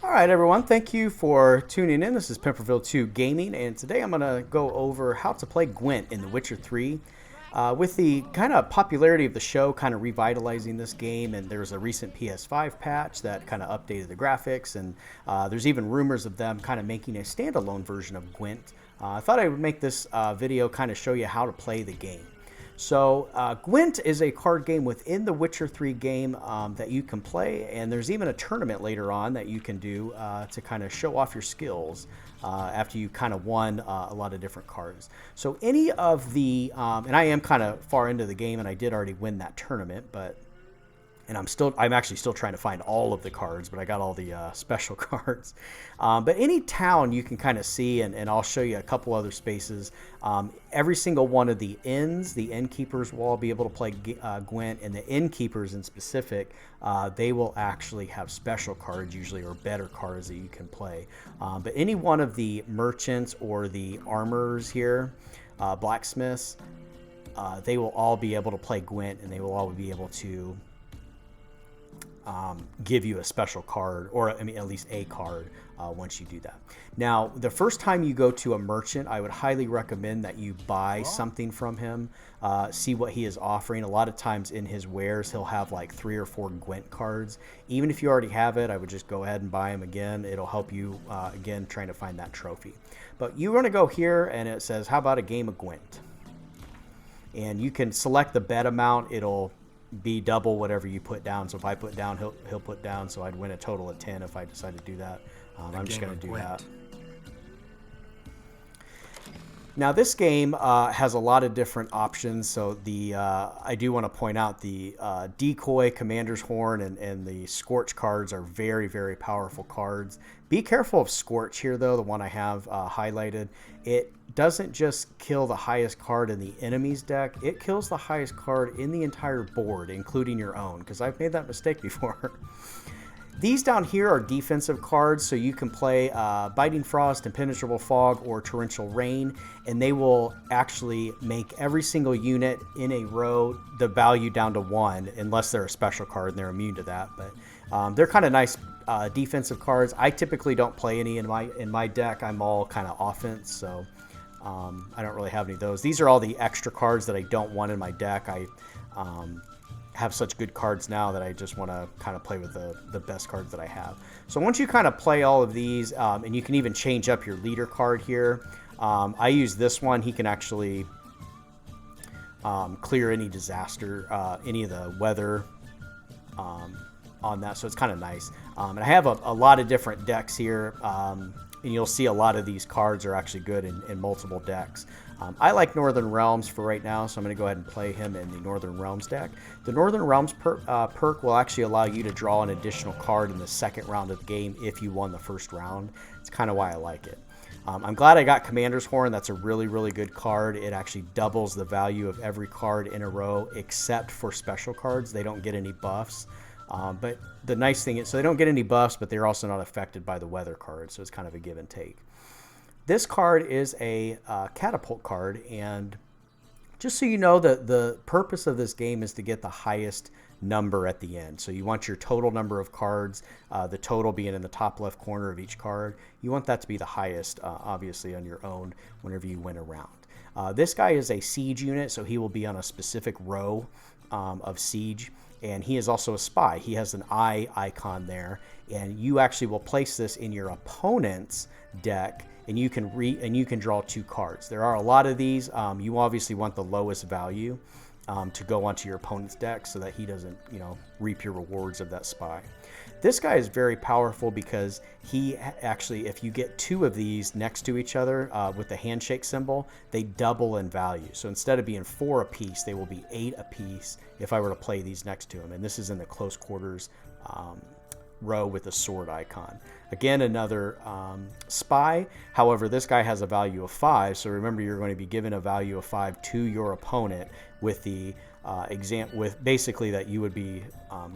All right, everyone. Thank you for tuning in. This is Pimperville 2 Gaming, and today I'm going to go over how to play Gwent in The Witcher 3. With the kind of popularity of the show kind of revitalizing this game, and there's a recent PS5 patch that kind of updated the graphics, and there's even rumors of them kind of making a standalone version of Gwent. I thought I would make this video kind of show you how to play the game. So Gwent is a card game within the Witcher 3 game that you can play, and there's even a tournament later on that you can do to kind of show off your skills after you kind of won a lot of different cards. So any of the, and I am kind of far into the game, and I did already win that tournament, but and I'm actually still trying to find all of the cards, but I got all the special cards. But any town you can kind of see, and I'll show you a couple other spaces. Every single one of the inns, the innkeepers will all be able to play Gwent, and the innkeepers in specific, they will actually have special cards usually, or better cards that you can play. But any one of the merchants or the armorers here, blacksmiths, they will all be able to play Gwent, and they will all be able to give you a special card, or I mean at least a card once you do that. Now, the first time you go to a merchant, I would highly recommend that you buy something from him, see what he is offering. A lot of times in his wares, he'll have like 3 or 4 Gwent cards. Even if you already have it, I would just go ahead and buy him again. It'll help you, again, trying to find that trophy. But you want to go here, and it says, how about a game of Gwent? And you can select the bet amount. It'll be double whatever you put down. So if I put down, he'll put down. So I'd win a total of 10 if I decide to do that. I'm just going to do that. Now this game has a lot of different options. So the I do want to point out the Decoy, Commander's Horn, and the Scorch cards are very, very powerful cards. Be careful of Scorch here, though, the one I have highlighted. It doesn't just kill the highest card in the enemy's deck. It kills the highest card in the entire board, including your own, because I've made that mistake before. These down here are defensive cards, so you can play Biting Frost, Impenetrable Fog, or Torrential Rain, and they will actually make every single unit in a row the value down to 1, unless they're a special card and they're immune to that. But they're kind of nice defensive cards. I typically don't play any in my deck. I'm all kind of offense, so I don't really have any of those. These are all the extra cards that I don't want in my deck. I have such good cards now that I just want to kind of play with the best cards that I have. So once you kind of play all of these, and you can even change up your leader card here. I use this one. He can actually clear any disaster, any of the weather on that. So it's kind of nice. And I have a lot of different decks here. And you'll see a lot of these cards are actually good in multiple decks. I like Northern Realms for right now, so I'm going to go ahead and play him in the Northern Realms deck. The Northern Realms perk will actually allow you to draw an additional card in the second round of the game if you won the first round. It's kind of why I like it. I'm glad I got Commander's Horn. That's a really, really good card. It actually doubles the value of every card in a row, except for special cards. They don't get any buffs. But the nice thing is, so they don't get any buffs, but they're also not affected by the weather card, so it's kind of a give and take. This card is a Catapult card, and just so you know, the purpose of this game is to get the highest number at the end. So you want your total number of cards, the total being in the top left corner of each card. You want that to be the highest, obviously, on your own whenever you win a round. This guy is a siege unit, so he will be on a specific row of siege. And he is also a spy. He has an eye icon there, and you actually will place this in your opponent's deck, and you can draw 2 cards. There are a lot of these. You obviously want the lowest value to go onto your opponent's deck so that he doesn't, reap your rewards of that spy. This guy is very powerful because he actually, if you get 2 of these next to each other with the handshake symbol, they double in value. So instead of being 4 apiece, they will be 8 apiece if I were to play these next to him. And this is in the close quarters row with the sword icon. Again, another spy. However, this guy has a value of 5. So remember, you're going to be given a value of 5 to your opponent with the with basically that you would be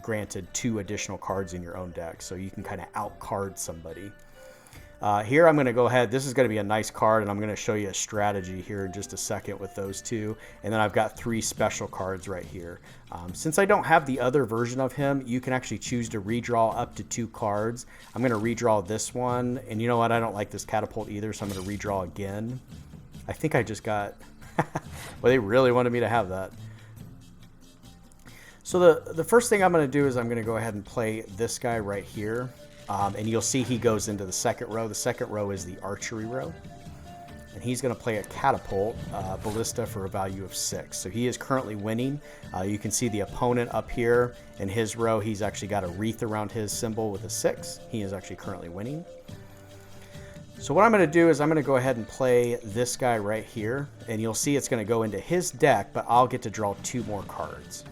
granted 2 additional cards in your own deck, so you can kind of out card somebody. Here I'm going to go ahead. This is going to be a nice card, and I'm going to show you a strategy here in just a second with those two. And then I've got 3 special cards right here. Since I don't have the other version of him, you can actually choose to redraw up to 2 cards. I'm going to redraw this one, and you know what? I don't like this Catapult either, so I'm going to redraw again. I think I just got... well, they really wanted me to have that. So the first thing I'm going to do is I'm going to go ahead and play this guy right here. And you'll see he goes into the second row. The second row is the archery row. And he's going to play a catapult ballista for a value of 6. So he is currently winning. You can see the opponent up here in his row. He's actually got a wreath around his symbol with a 6. He is actually currently winning. So what I'm going to do is I'm going to go ahead and play this guy right here. And you'll see it's going to go into his deck, but I'll get to draw 2 more cards.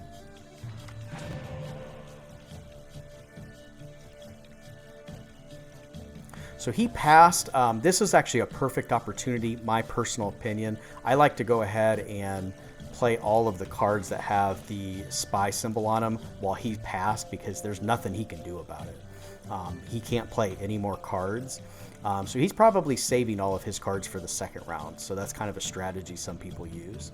So he passed. This is actually a perfect opportunity, my personal opinion. I like to go ahead and play all of the cards that have the spy symbol on them while he passed, because there's nothing he can do about it. He can't play any more cards. So he's probably saving all of his cards for the second round. So that's kind of a strategy some people use.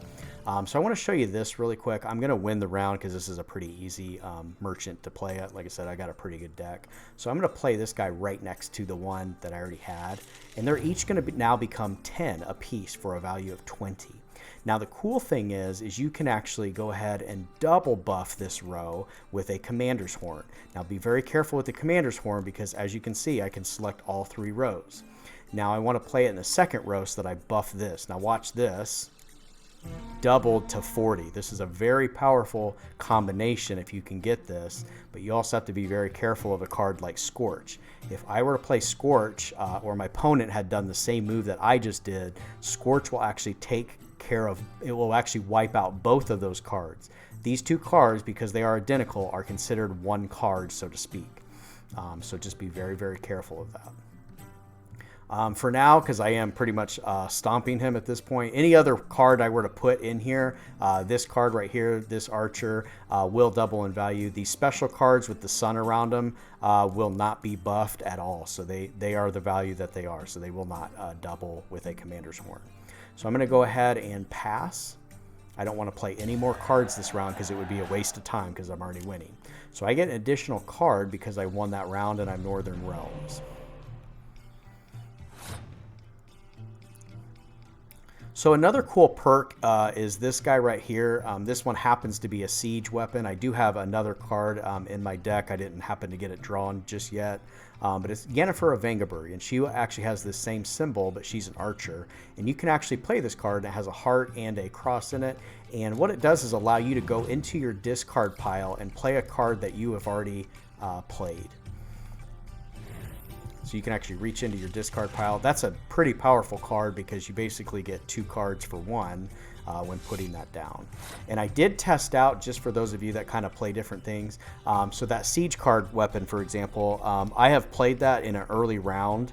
So I want to show you this really quick. I'm going to win the round because this is a pretty easy merchant to play at. Like I said, I got a pretty good deck. So I'm going to play this guy right next to the one that I already had. And they're each going to now become 10 apiece for a value of 20. Now the cool thing is you can actually go ahead and double buff this row with a commander's horn. Now be very careful with the commander's horn, because as you can see, I can select all 3 rows. Now I want to play it in the second row so that I buff this. Now watch this. Doubled to 40. This is a very powerful combination if you can get this, but you also have to be very careful of a card like Scorch. If I were to play Scorch, or my opponent had done the same move that I just did, Scorch will actually take care of, it will actually wipe out both of those cards. These 2 cards, because they are identical, are considered one card, so to speak. So just be very, very careful of that. For now, because I am pretty much stomping him at this point, any other card I were to put in here, this card right here, this archer, will double in value. These special cards with the sun around them will not be buffed at all. So they are the value that they are. So they will not double with a commander's horn. So I'm going to go ahead and pass. I don't want to play any more cards this round because it would be a waste of time because I'm already winning. So I get an additional card because I won that round and I'm Northern Realms. So another cool perk is this guy right here. This one happens to be a siege weapon. I do have another card in my deck. I didn't happen to get it drawn just yet. But it's Yennefer of Wengerberg, and she actually has this same symbol, but she's an archer. And you can actually play this card, and it has a heart and a cross in it. And what it does is allow you to go into your discard pile and play a card that you have already played. So you can actually reach into your discard pile. That's a pretty powerful card because you basically get 2 cards for 1 when putting that down. And I did test out, just for those of you that kind of play different things, so that siege card weapon, for example, I have played that in an early round.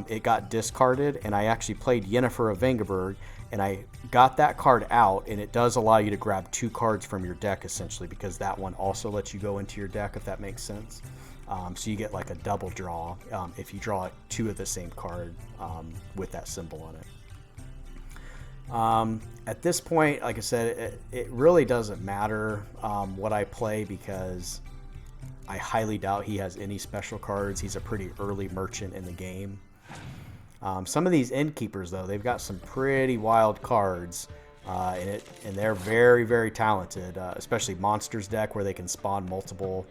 It got discarded, and I actually played Yennefer of Wengerberg, and I got that card out, and it does allow you to grab 2 cards from your deck, essentially, because that one also lets you go into your deck, if that makes sense. So you get like a double draw if you draw 2 of the same card with that symbol on it. At this point, like I said, it really doesn't matter what I play, because I highly doubt he has any special cards. He's a pretty early merchant in the game. Some of these innkeepers, though, they've got some pretty wild cards and they're very, very talented, especially Monsters deck, where they can spawn multiple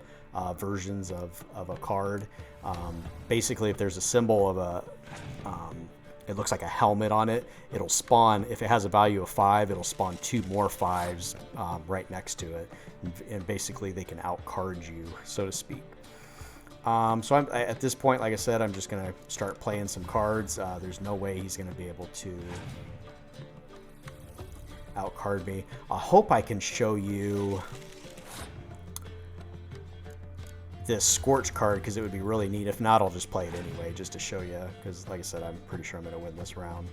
versions of a card. Basically, if there's a symbol of a it looks like a helmet on it, it'll spawn, if it has a value of 5, it'll spawn 2 more 5s right next to it, and basically they can out card you, so to speak. So at this point, like I said, I'm just going to start playing some cards. There's no way he's going to be able to out card me. I hope I can show you this Scorch card, because it would be really neat. If not, I'll just play it anyway, just to show you, because like I said, I'm pretty sure I'm going to win this round.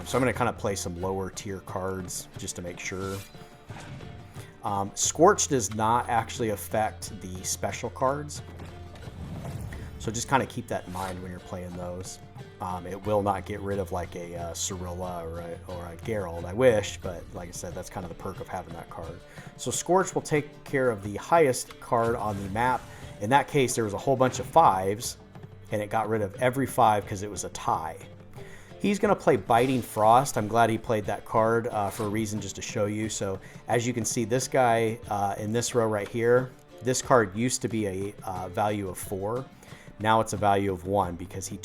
So I'm going to kind of play some lower tier cards just to make sure. Scorch does not actually affect the special cards. So just kind of keep that in mind when you're playing those. It will not get rid of like a Cirilla or a Geralt. I wish, but like I said, that's kind of the perk of having that card. So Scorch will take care of the highest card on the map. In that case, there was a whole bunch of 5s, and it got rid of every 5 because it was a tie. He's going to play Biting Frost. I'm glad he played that card for a reason, just to show you. So as you can see, this guy in this row right here, this card used to be a value of 4. Now it's a value of 1 because he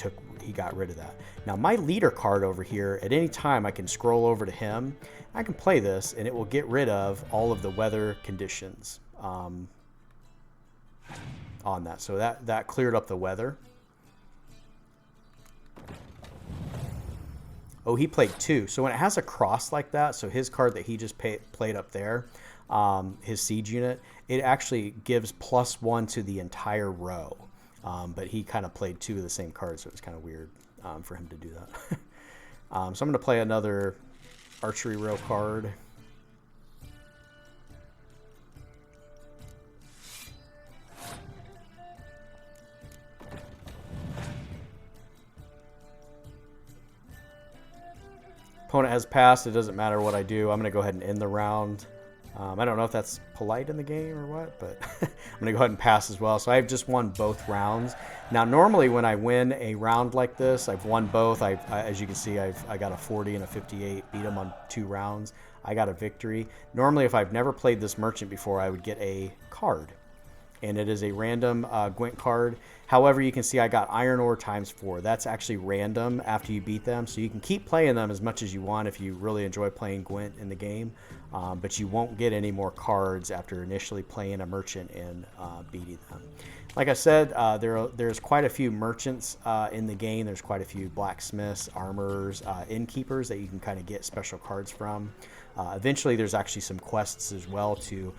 got rid of that. Now my leader card over here, at any time I can scroll over to him. I can play this and it will get rid of all of the weather conditions on that. So that cleared up the weather. Oh, he played 2. So when it has a cross like that, so his card that he just played up there, his siege unit, it actually gives +1 to the entire row. But he kind of played 2 of the same cards, so it was kind of weird for him to do that. So I'm going to play another archery row card. Opponent has passed. It doesn't matter what I do. I'm going to go ahead and end the round. I don't know if that's polite in the game or what, but I'm going to go ahead and pass as well. So I've just won both rounds. Now, normally when I win a round like this, I've won both. As you can see, I got a 40 and a 58, beat them on 2 rounds. I got a victory. Normally, if I've never played this merchant before, I would get a card. And it is a random Gwent card. However, you can see I got Iron Ore ×4. That's actually random after you beat them. So you can keep playing them as much as you want if you really enjoy playing Gwent in the game. But you won't get any more cards after initially playing a merchant and beating them. Like I said, there's quite a few merchants in the game. There's quite a few blacksmiths, armorers, innkeepers that you can kind of get special cards from. Eventually, there's actually some quests as well to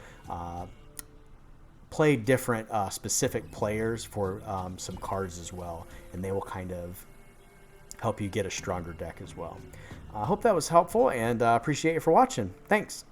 play different specific players for some cards as well, and they will kind of help you get a stronger deck as well. I hope that was helpful, and appreciate you for watching. Thanks.